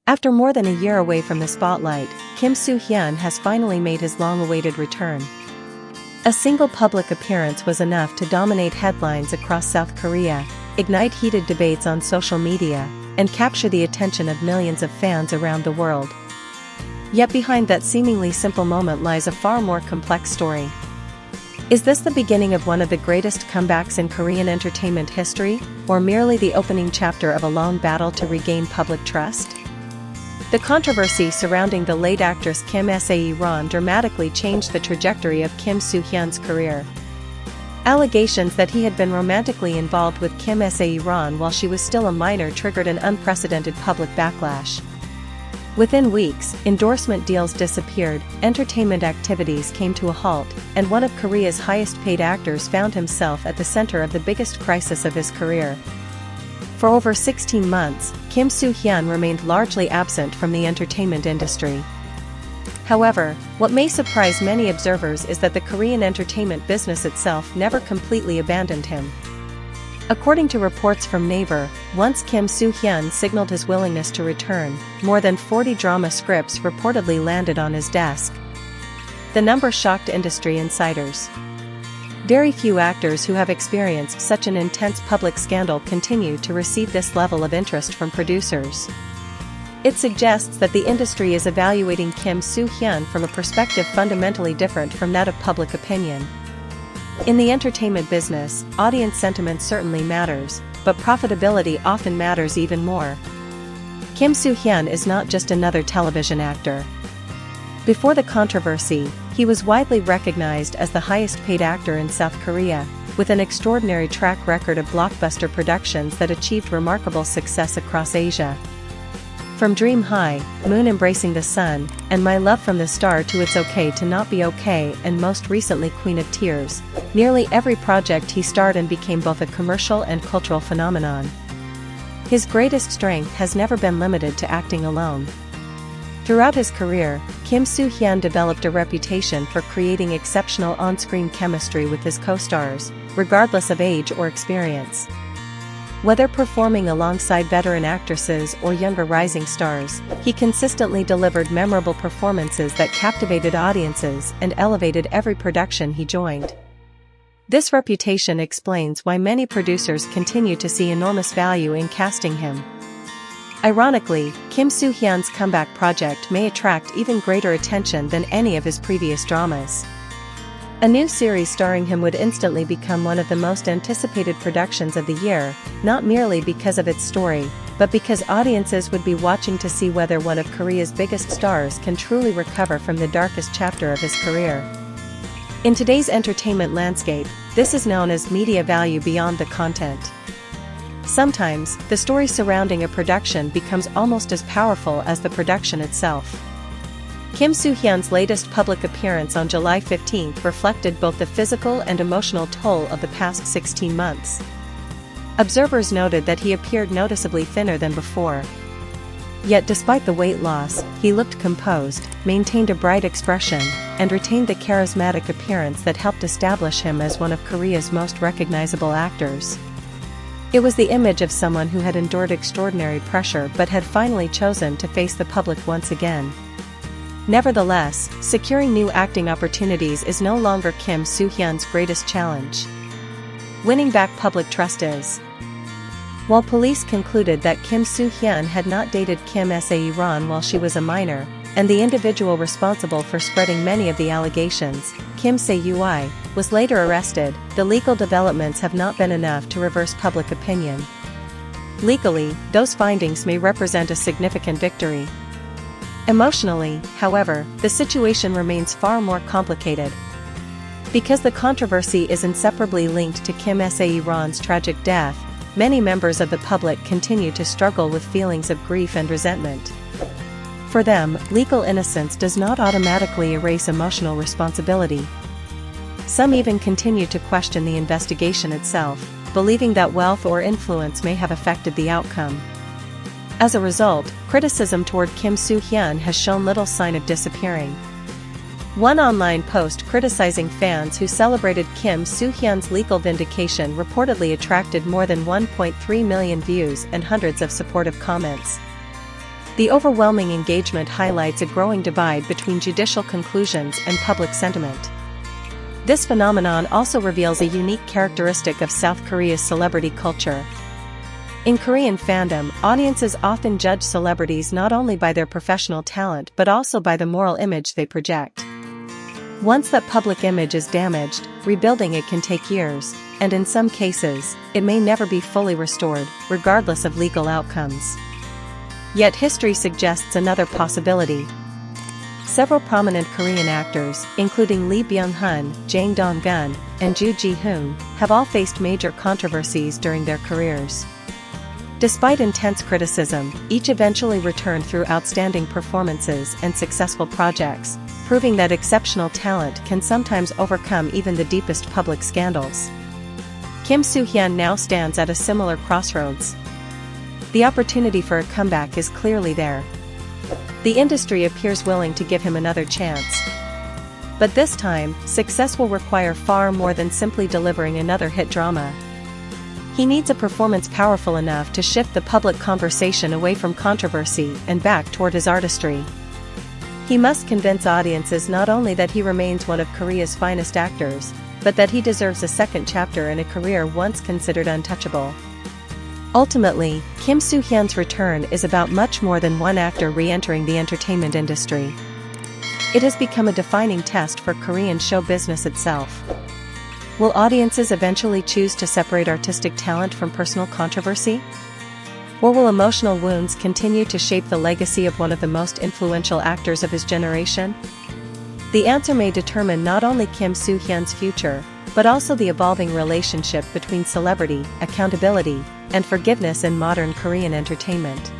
After more than a year away from the spotlight, Kim Soo Hyun has finally made his long-awaited return. A single public appearance was enough to dominate headlines across South Korea, ignite heated debates on social media, and capture the attention of millions of fans around the world. Yet behind that seemingly simple moment lies a far more complex story. Is this the beginning of one of the greatest comebacks in Korean entertainment history, or merely the opening chapter of a long battle to regain public trust? The controversy surrounding the late actress Kim Sae Ron dramatically changed the trajectory of Kim Soo Hyun's career. Allegations that he had been romantically involved with Kim Sae Ron while she was still a minor triggered an unprecedented public backlash. Within weeks, endorsement deals disappeared, entertainment activities came to a halt, and one of Korea's highest-paid actors found himself at the center of the biggest crisis of his career. For over 16 months, Kim Soo Hyun remained largely absent from the entertainment industry. However, what may surprise many observers is that the Korean entertainment business itself never completely abandoned him. According to reports from Naver, once Kim Soo Hyun signaled his willingness to return, more than 40 drama scripts reportedly landed on his desk. The number shocked industry insiders. Very few actors who have experienced such an intense public scandal continue to receive this level of interest from producers. It suggests that the industry is evaluating Kim Soo Hyun from a perspective fundamentally different from that of public opinion. In the entertainment business, audience sentiment certainly matters, but profitability often matters even more. Kim Soo Hyun is not just another television actor. Before the controversy, he was widely recognized as the highest-paid actor in South Korea, with an extraordinary track record of blockbuster productions that achieved remarkable success across Asia. From Dream High, Moon Embracing the Sun, and My Love from the Star to It's Okay to Not Be Okay and most recently Queen of Tears, nearly every project he starred in became both a commercial and cultural phenomenon. His greatest strength has never been limited to acting alone. Throughout his career, Kim Soo Hyun developed a reputation for creating exceptional on-screen chemistry with his co-stars, regardless of age or experience. Whether performing alongside veteran actresses or younger rising stars, he consistently delivered memorable performances that captivated audiences and elevated every production he joined. This reputation explains why many producers continue to see enormous value in casting him. Ironically, Kim Soo Hyun's comeback project may attract even greater attention than any of his previous dramas. A new series starring him would instantly become one of the most anticipated productions of the year, not merely because of its story, but because audiences would be watching to see whether one of Korea's biggest stars can truly recover from the darkest chapter of his career. In today's entertainment landscape, this is known as media value beyond the content. Sometimes, the story surrounding a production becomes almost as powerful as the production itself. Kim Soo Hyun's latest public appearance on July 15 reflected both the physical and emotional toll of the past 16 months. Observers noted that he appeared noticeably thinner than before. Yet despite the weight loss, he looked composed, maintained a bright expression, and retained the charismatic appearance that helped establish him as one of Korea's most recognizable actors. It was the image of someone who had endured extraordinary pressure but had finally chosen to face the public once again. Nevertheless, securing new acting opportunities is no longer Kim Soo Hyun's greatest challenge. Winning back public trust is. While police concluded that Kim Soo Hyun had not dated Kim Sae Ron while she was a minor, and the individual responsible for spreading many of the allegations, Kim Sae Ron, was later arrested, the legal developments have not been enough to reverse public opinion. Legally, those findings may represent a significant victory. Emotionally, however, the situation remains far more complicated. Because the controversy is inseparably linked to Kim Sae Ron's tragic death, many members of the public continue to struggle with feelings of grief and resentment. For them, legal innocence does not automatically erase emotional responsibility. Some even continue to question the investigation itself, believing that wealth or influence may have affected the outcome. As a result, criticism toward Kim Soo Hyun has shown little sign of disappearing. One online post criticizing fans who celebrated Kim Soo Hyun's legal vindication reportedly attracted more than 1.3 million views and hundreds of supportive comments. The overwhelming engagement highlights a growing divide between judicial conclusions and public sentiment. This phenomenon also reveals a unique characteristic of South Korea's celebrity culture. In Korean fandom, audiences often judge celebrities not only by their professional talent but also by the moral image they project. Once that public image is damaged, rebuilding it can take years, and in some cases, it may never be fully restored, regardless of legal outcomes. Yet history suggests another possibility. Several prominent Korean actors, including Lee Byung-hun, Jang Dong-gun, and Joo Ji-hoon, have all faced major controversies during their careers. Despite intense criticism, each eventually returned through outstanding performances and successful projects, proving that exceptional talent can sometimes overcome even the deepest public scandals. Kim Soo Hyun now stands at a similar crossroads. The opportunity for a comeback is clearly there. The industry appears willing to give him another chance. But this time, success will require far more than simply delivering another hit drama. He needs a performance powerful enough to shift the public conversation away from controversy and back toward his artistry. He must convince audiences not only that he remains one of Korea's finest actors, but that he deserves a second chapter in a career once considered untouchable. Ultimately, Kim Soo Hyun's return is about much more than one actor re-entering the entertainment industry. It has become a defining test for Korean show business itself. Will audiences eventually choose to separate artistic talent from personal controversy? Or will emotional wounds continue to shape the legacy of one of the most influential actors of his generation? The answer may determine not only Kim Soo Hyun's future, but also the evolving relationship between celebrity, accountability, and forgiveness in modern Korean entertainment.